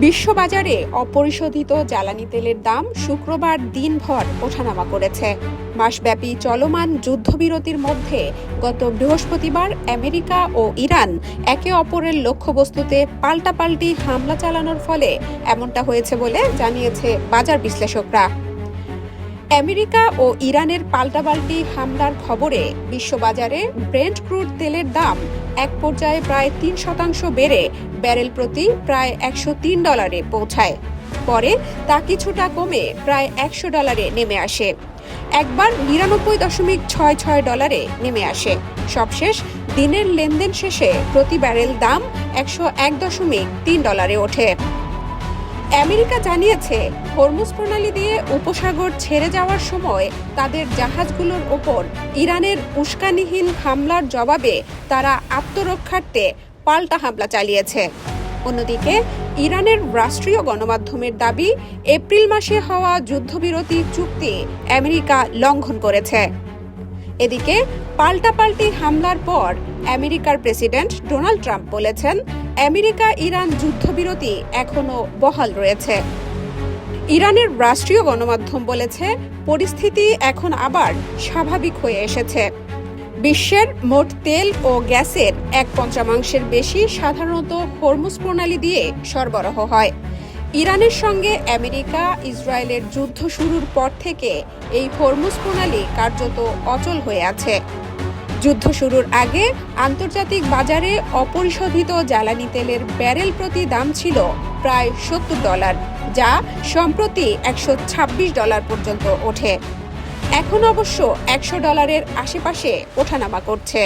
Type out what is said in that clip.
বিশ্ববাজারে অপরিশোধিত জ্বালানি তেলের দাম শুক্রবার দিনভর ওঠানামা করেছে। মাসব্যাপী চলমান যুদ্ধবিরতির মধ্যে গত বৃহস্পতিবার আমেরিকা ও ইরান একে অপরের লক্ষ্যবস্তুতে পাল্টাপাল্টি হামলা চালানোর ফলে এমনটা হয়েছে বলে জানিয়েছে বাজার বিশ্লেষকরা। আমেরিকা ও ইরানের পাল্টাপাল্টি হামলার খবরে বিশ্ববাজারে ব্রেন্ট ক্রুড তেলের দাম এক পর্যায়ে প্রায় ৩% বেড়ে ব্যারেল প্রতি প্রায় $103 পৌঁছায়। পরে তা কিছুটা কমে প্রায় $100 নেমে আসে, একবার $99.66 নেমে আসে। সবশেষ দিনের লেনদেন শেষে প্রতি ব্যারেল দাম $101.3 ওঠে। আমেরিকা জানিয়েছে, হরমুজ প্রণালী দিয়ে উপসাগর ছেড়ে যাওয়ার সময় তাদের জাহাজগুলোর ওপর ইরানের উস্কানিহীন হামলার জবাবে তারা আত্মরক্ষার্থে পাল্টা হামলা চালিয়েছে। অন্যদিকে ইরানের রাষ্ট্রীয় গণমাধ্যমের দাবি, এপ্রিল মাসে হওয়া যুদ্ধবিরতি চুক্তি আমেরিকা লঙ্ঘন করেছে। এদিকে পাল্টাপাল্টি হামলার পর আমেরিকার প্রেসিডেন্ট ডোনাল্ড ট্রাম্প বলেছেন, আমেরিকা ইরান যুদ্ধবিরতি এখনো বহাল রয়েছে। ইরানের রাষ্ট্রীয় গণমাধ্যম বলেছে, পরিস্থিতি এখন আবার স্বাভাবিক হয়ে এসেছে। বিশ্বের মোট তেল ও গ্যাসের 1/5 বেশি সাধারণত হরমুজ প্রণালী দিয়ে সরবরাহ হয়। ইরানের সঙ্গে আমেরিকা ইসরায়েলের যুদ্ধ শুরুর পর থেকে এই হরমুজ প্রণালী কার্যত অচল হয়ে আছে। যুদ্ধ শুরুর আগে আন্তর্জাতিক বাজারে অপরিশোধিত জ্বালানি তেলের ব্যারেল প্রতি দাম ছিল প্রায় $70, যা সম্প্রতি $126 পর্যন্ত ওঠে। এখন অবশ্য $100 আশেপাশে ওঠানামা করছে।